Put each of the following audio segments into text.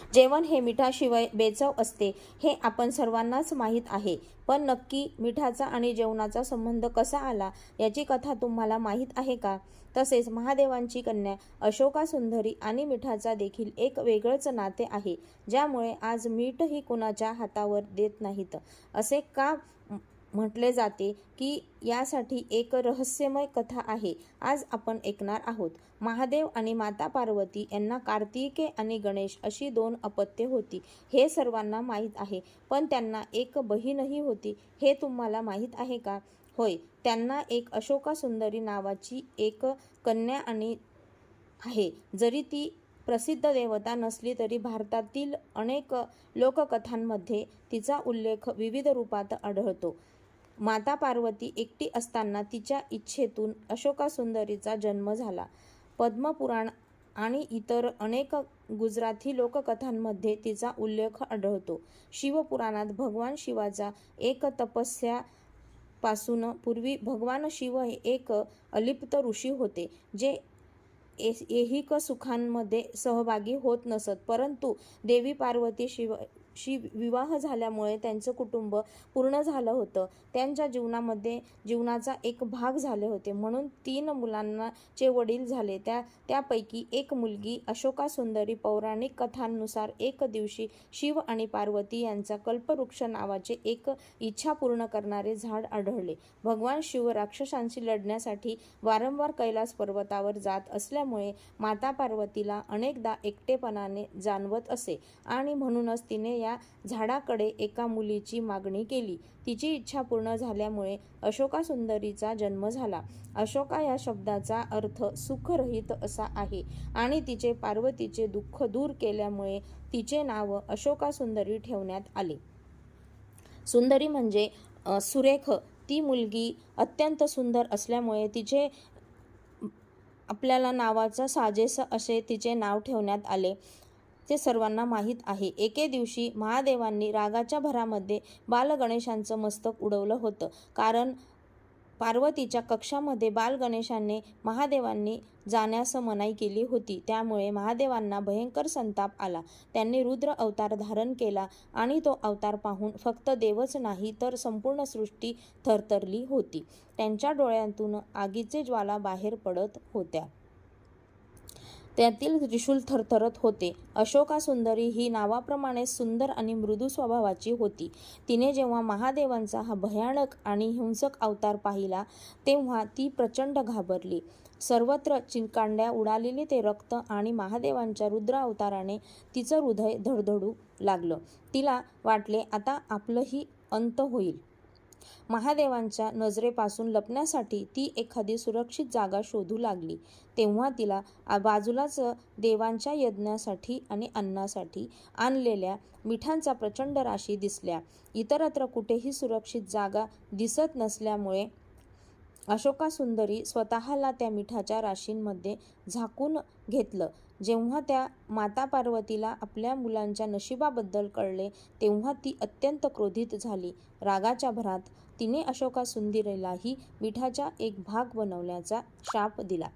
जेवण हे मिठाशिवाय बेचव असते हे आपण सर्वांनाच माहीत आहे, पण नक्की मिठाचा आणि जेवणाचा संबंध कसा आला याची कथा तुम्हाला माहीत आहे का? तसेच महादेवांची कन्या अशोका सुंदरी आणि मिठाचा देखील एक वेगळंच नाते आहे, ज्यामुळे आज मीठही कुणाच्या हातावर देत नाहीत असे का म्हटले जाते की यासाठी एक रहस्यमय कथा आहे, आज आपण ऐकणार आहोत. महादेव आणि माता पार्वती यांना कार्तिके आणि गणेश अशी 2 अपत्ये होती हे सर्वांना माहीत आहे, पण त्यांना एक बहीणही होती हे तुम्हाला माहीत आहे का? होय, त्यांना एक अशोका सुंदरी नावाची एक कन्या आणि आहे. जरी ती प्रसिद्ध देवता नसली तरी भारतातील अनेक लोककथांमध्ये तिचा उल्लेख विविध रूपात आढळतो. माता पार्वती एकटी असताना तिच्या इच्छेतून अशोका सुंदरीचा जन्म झाला. पद्मपुराण आणि इतर अनेक गुजराती लोककथांमध्ये तिचा उल्लेख आढळतो. शिवपुराणात भगवान शिवाचा एक तपस्या पासून पूर्वी भगवान शिव हे एक अलिप्त ऋषी होते, जे ऐहिक सुखांमध्ये सहभागी होत नसत, परंतु देवी पार्वती शिवाशी विवाह झाल्यामुळे त्यांचं कुटुंब पूर्ण झालं होतं. त्यांच्या जीवनाचा एक भाग झाले होते, म्हणून 3 मुलांचे वडील झाले. त्यापैकी एक मुलगी अशोका सुंदरी. पौराणिक कथांनुसार एक दिवशी शिव आणि पार्वती यांचा कल्पवृक्ष नावाचे एक इच्छा पूर्ण करणारे झाड आढळले. भगवान शिव राक्षसांशी लढण्यासाठी वारंवार कैलास पर्वतावर जात असल्यामुळे माता पार्वतीला अनेकदा एकटेपणाने जाणवत असे आणि म्हणूनच तिने या झाडाकडे एका मुलीची मागणी केली. तिची इच्छा पूर्ण झाल्यामुळे अशोका सुंदरीचा जन्म झाला. अशोका या शब्दाचा अर्थ सुखरहित असा आहे आणि तिचे पार्वतीचे दुःख दूर केल्यामुळे तिचे नाव अशोका सुंदरी ठेवण्यात आले. सुंदरी म्हणजे सुरेख. ती मुलगी अत्यंत सुंदर असल्यामुळे तिचे आपल्याला नावाचा साजेस असे तिचे नाव ठेवण्यात आले, ते सर्वांना माहीत आहे. एके दिवशी महादेवांनी रागाच्या भरामध्ये बालगणेशांचं मस्तक उडवलं होतं, कारण पार्वतीच्या कक्षामध्ये बालगणेशाने महादेवांनी जाण्यास मनाई केली होती. त्यामुळे महादेवांना भयंकर संताप आला. त्यांनी रुद्र अवतार धारण केला आणि तो अवतार पाहून फक्त देवच नाही तर संपूर्ण सृष्टी थरथरली होती. त्यांच्या डोळ्यातून आगीचे ज्वाला बाहेर पडत होत्या. त्यातील त्रिशूल थरथरत होते. अशोका सुंदरी ही नावाप्रमाणे सुंदर आणि मृदू स्वभावाची होती. तिने जेव्हा महादेवांचा हा भयानक आणि हिंसक अवतार पाहिला तेव्हा ती प्रचंड घाबरली. सर्वत्र चिंकांड्या उडालेले ते रक्त आणि महादेवांच्या रुद्र अवताराने तिचं हृदय धडधडू लागलं. तिला वाटले आता आपलंही अंत होईल. महादेवांच्या नजरेपासून लपण्यासाठी ती एखादी सुरक्षित जागा शोधू लागली. तेव्हा तिला बाजूलाच देवांच्या यज्ञासाठी आणि अन्नासाठी आणलेल्या मिठांच्या प्रचंड राशी दिसल्या. इतरत्र कुठेही सुरक्षित जागा दिसत नसल्यामुळे अशोका सुंदरी स्वतःला त्या मिठाच्या राशींमध्ये झाकून घेतलं. जेव्हा त्या माता पार्वतीला आपल्या मुलांच्या नशिबाबद्दल कळले तेव्हा ती अत्यंत क्रोधित झाली. रागाच्या भरात तिने अशोका सुंदरीलाही मिठाचा एक भाग बनवण्याचा शाप दिला.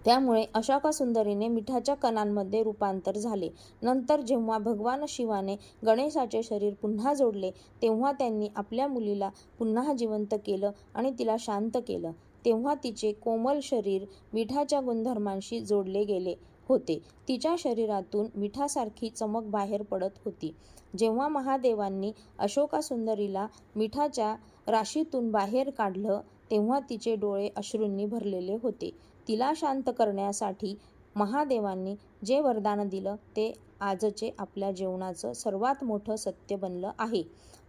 त्यामुळे अशोका सुंदरीने मिठाच्या कणांमध्ये रूपांतर झाले. नंतर जेव्हा भगवान शिवाने गणेशाचे शरीर पुन्हा जोडले तेव्हा त्यांनी आपल्या मुलीला पुन्हा जिवंत केलं आणि तिला शांत केलं. तेव्हा तिचे कोमल शरीर मिठाच्या गुणधर्मांशी जोडले गेले होते. तिच्या शरीरातून मिठासारखी चमक बाहेर पडत होती. जेव्हा महादेवांनी अशोका सुंदरीला मिठाच्या राशीतून बाहेर काढलं तेव्हा तिचे डोळे अश्रूंनी भरलेले होते. तिला शांत करण्यासाठी महादेवांनी जे वरदान दिलं ते आजचे आपल्या जीवनाचं सर्वात मोठं सत्य बनलं आहे.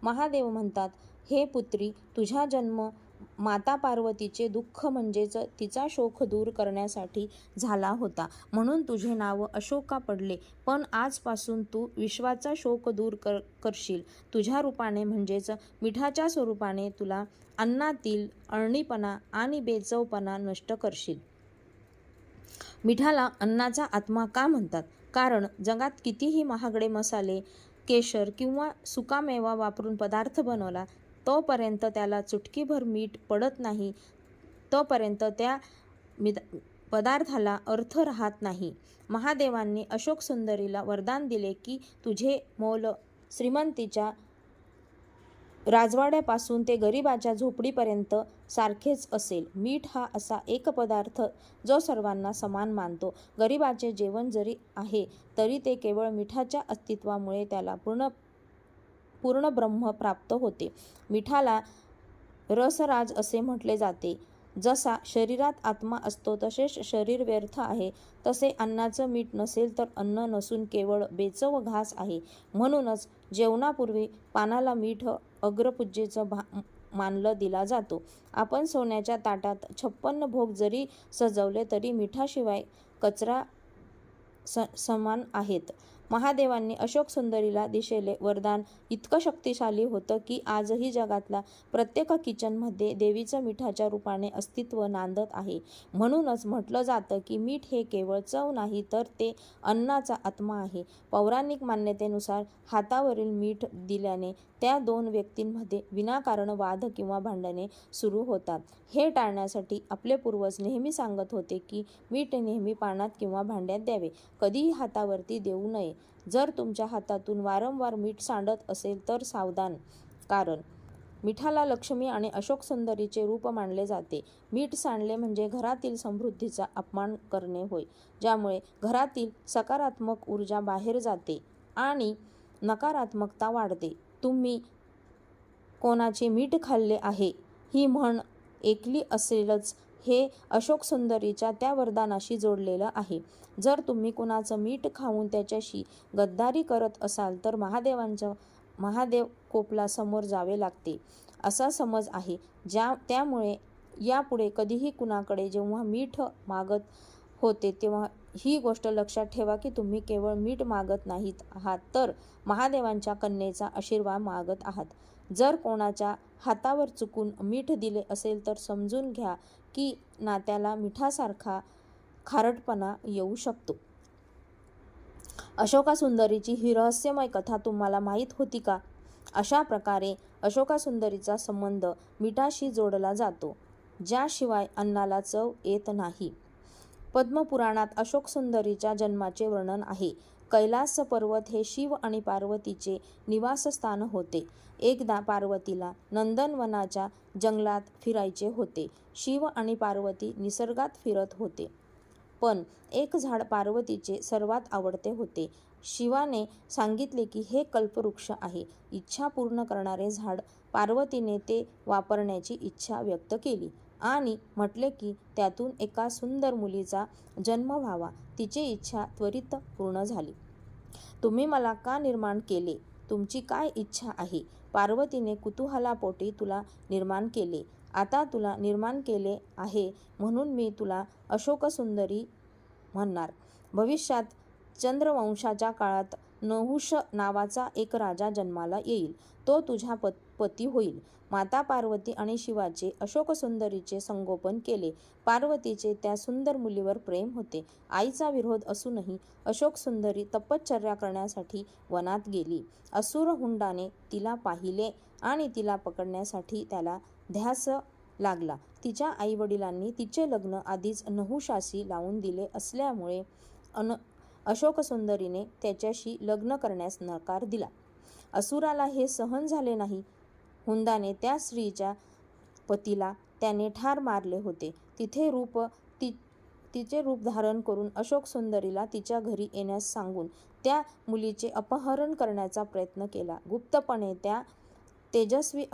महादेव म्हणतात, हे पुत्री, तुझा जन्म माता पार्वतीचे दुःख म्हणजेच तिचा शोक दूर करण्यासाठी झाला होता, म्हणून तुझे नाव अशोका पडले. पण आजपासून तू विश्वाचा शोक दूर करशील. तुझ्या रूपाने म्हणजेच मिठाच्या स्वरूपाने तुला अन्नातील अळणीपणा आणि बेचवपणा नष्ट करशील. मिठाला अन्नाचा आत्मा का म्हणतात? कारण जगात कितीही महागडे मसाले, केशर किंवा सुकामेवा वापरून पदार्थ बनवला तोपर्यंत त्याला चुटकीभर मीठ पडत नाही, तोपर्यंत त्या पदार्थाला अर्थ राहत नाही. महादेवांनी अशोक सुंदरीला वरदान दिले की तुझे मोल श्रीमंतीच्या राजवाड्यापासून ते गरिबाच्या झोपडीपर्यंत सारखेच असेल. मीठ हा असा एक पदार्थ जो सर्वांना समान मानतो. गरिबाचे जेवण जरी आहे तरी ते केवळ मिठाच्या अस्तित्वामुळे त्याला पूर्ण ब्रह्म प्राप्त होते. मिठाला रसराज असे म्हटले जाते. जसा शरीरात आत्मा असतो तसेच शरीर व्यर्थ आहे, तसे अन्नाचं मीठ नसेल तर अन्न नसून केवळ बेचव घास आहे. म्हणूनच जेवणापूर्वी पानाला मीठ अग्रपूजेचं मानलं दिला जातो. आपण सोन्याच्या ताटात 56 भोग जरी सजवले तरी मिठाशिवाय कचरा समान आहेत. महादेवांनी अशोक सुंदरीला दिलेले वरदान इतकं शक्तिशाली होतं की आजही जगातल्या प्रत्येक किचनमध्ये देवीचं मिठाच्या रूपाने अस्तित्व नांदत आहे. म्हणूनच म्हटलं जातं की मीठ हे केवळ चव नाही तर ते अन्नाचा आत्मा आहे. पौराणिक मान्यतेनुसार हातावरील मीठ दिल्याने त्या दोन व्यक्तींमध्ये विनाकारण वाद किंवा भांडणे सुरू होतात. हे टाळण्यासाठी आपले पूर्वज नेहमी सांगत होते की मीठ नेहमी पानात किंवा भांड्यात द्यावे, कधीही हातावरती देऊ नये. जर तुमच्या हातातून वारंवार मीठ सांडत असेल तर सावधान, कारण मिठाला लक्ष्मी आणि अशोक सुंदरीचे रूप मानले जाते. मीठ सांडले म्हणजे घरातील समृद्धीचा अपमान करणे होय, ज्यामुळे घरातील सकारात्मक ऊर्जा बाहेर जाते आणि नकारात्मकता वाढते. तुम्ही कोणाचे मीठ खाल्ले आहे ही म्हण ऐकली असेलच. हे अशोक सुंदरीच्या त्या वरदानाशी जोडलेलं आहे. जर तुम्ही कुणाचं मीठ खाऊन त्याच्याशी गद्दारी करत असाल तर महादेव कोपला समोर जावे लागते, असा समज आहे. त्यामुळे यापुढे कधीही कुणाकडे जेव्हा मीठ मागत होते तेव्हा ही गोष्ट लक्षात ठेवा की तुम्ही केवळ मीठ मागत नाहीत आहात तर महादेवांच्या कन्येचा आशीर्वाद मागत आहात. जर कोणाच्या हातावर चुकून मीठ दिले असेल तर समजून घ्या की नात्याला मिठासारखा खारटपणा येऊ शकतो. अशोका सुंदरीची ही रहस्यमय कथा तुम्हाला माहीत होती का? अशा प्रकारे अशोका सुंदरीचा संबंध मिठाशी जोडला जातो, ज्याशिवाय अन्नाला चव येत नाही. पद्मपुराणात अशोक सुंदरीच्या जन्माचे वर्णन आहे. कैलास पर्वत हे शिव आणि पार्वतीचे निवासस्थान होते. एकदा पार्वतीला नंदनवनाच्या जंगलात फिरायचे होते. शिव आणि पार्वती निसर्गात फिरत होते, पण एक झाड पार्वतीचे सर्वात आवडते होते. शिवाने सांगितले की हे कल्पवृक्ष आहे, इच्छा पूर्ण करणारे झाड. पार्वतीने ते वापरण्याची इच्छा व्यक्त केली आणि म्हटले की त्यातून एका सुंदर मुलीचा जन्म व्हावा. तिची इच्छा त्वरित पूर्ण झाली. तुम्ही मला का निर्माण केले? तुमची काय इच्छा आहे? पार्वतीने कुतूहलापोटी तुला निर्माण केले. आता तुला निर्माण केले आहे म्हणून मी तुला अशोक सुंदरी म्हणणार. भविष्यात चंद्रवंशाच्या काळात नहुष नावाचा एक राजा जन्माला येईल. तो तुझा पती होईल. माता पार्वती आणि शिवाचे अशोक सुंदरीचे संगोपन केले. पार्वतीचे त्या सुंदर मुलीवर प्रेम होते. आईचा विरोध असूनही अशोक सुंदरी तपश्चर्या करण्यासाठी वनात गेली. असुर हुंडाने तिला पाहिले आणि तिला पकडण्यासाठी त्याला ध्यास लागला. तिच्या आईवडिलांनी तिचे लग्न आधीच नहुषाशी लावून दिले असल्यामुळे अशोक सुंदरीने त्याच्याशी लग्न करण्यास नकार दिला. असुराला हे सहन झाले नाही. हुंदाने त्या स्त्रीच्या पतीला त्याने ठार मारले होते. तिचे रूप धारण करून अशोक सुंदरीला तिच्या घरी येण्यास सांगून त्या मुलीचे अपहरण करण्याचा प्रयत्न केला. गुप्तपणे त्या तेजस्वी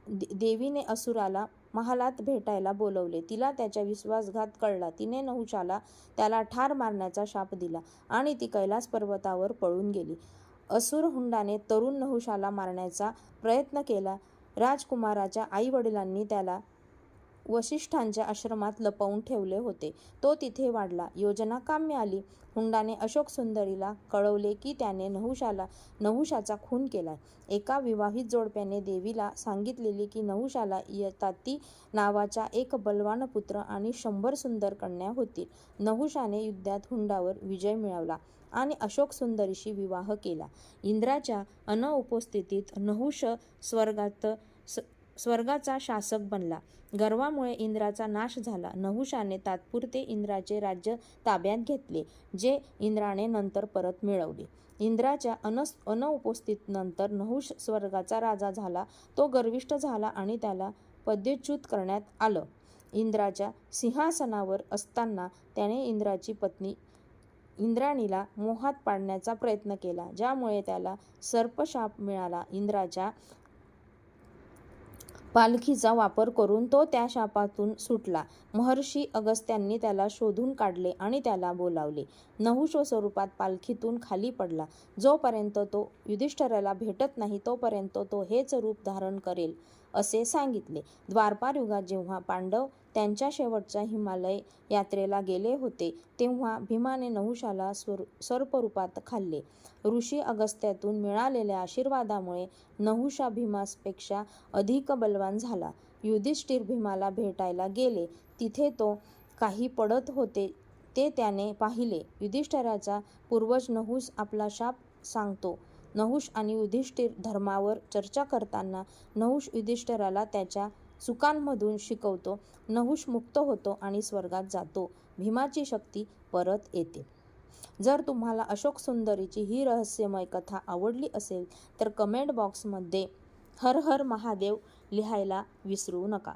देवीने असुराला महालात भेटायला बोलवले. तिला त्याचा विश्वासघात कळला. तिने नहुषाला त्याला ठार मारण्याचा शाप दिला आणि ती कैलास पर्वतावर पळून गेली. असुर हुंडाने तरुण नहुषाला मारण्याचा प्रयत्न केला. राजकुमाराच्या आईवडिलांनी त्याला वसिष्ठांच्या आश्रमात लपवून ठेवले होते. तो तिथे वाढला. योजना काम्य आली. हुंडाने अशोक सुंदरीला कळवले की त्याने नहुषाचा खून केलाय. एका विवाहित जोडप्याने देवीला सांगितलेली की नहुषाला यताती नावाचा एक बलवान पुत्र आणि 100 सुंदर कन्या होतील. नहुषाने युद्धात हुंडावर विजय मिळवला आणि अशोक सुंदरीशी विवाह केला. इंद्राच्या अनुपस्थितीत नहुष स्वर्गात स्वर्गाचा शासक बनला. गर्वामुळे इंद्राचा नाश झाला. नहुषाने तात्पुरते इंद्राचे राज्य ताब्यात घेतले, जे इंद्राने नंतर परत मिळवले. इंद्राच्या अनुपस्थित नंतर नहुष स्वर्गाचा राजा झाला. तो गर्विष्ठ झाला आणि त्याला पदच्युत करण्यात आलं. इंद्राच्या सिंहासनावर असताना त्याने इंद्राची पत्नी इंद्राणीला मोहात पाडण्याचा प्रयत्न केला, ज्यामुळे त्याला सर्पशाप मिळाला. इंद्राच्या पालखीचा वापर करून तो त्या शापातून सुटला. महर्षी अगस्त्यांनी त्याला शोधून काढले आणि त्याला बोलावले. नहुष स्वरूपात पालखीतून खाली पडला. जोपर्यंत तो युधिष्ठिराला भेटत नाही तोपर्यंत तो हेच रूप धारण करेल, असे सांगितले. द्वापार युगात जेव्हा पांडव त्यांच्या शेवटच्या हिमालय यात्रेला गेले होते, तेव्हा भीमाने नहुषाला सर्परूपात खाल्ले. ऋषी अगस्त्यातून मिळालेल्या आशीर्वादामुळे नहुष भीमापेक्षा अधिक बलवान झाला. युधिष्ठिर भीमाला भेटायला गेले. तिथे तो काही पडत होते ते त्याने पाहिले. युधिष्ठिराचा पूर्वज नहुष आपला शाप सांगतो. नहुष आणि युधिष्ठिर धर्मावर चर्चा करताना नहुष युधिष्ठिराला त्याच्या चुकांमधून शिकवतो. नहुष मुक्त होतो आणि स्वर्गात जातो. भीमाची शक्ती परत येते. जर तुम्हाला अशोक सुंदरीची ही रहस्यमय कथा आवडली असेल तर कमेंट बॉक्समध्ये हर हर महादेव लिहायला विसरू नका.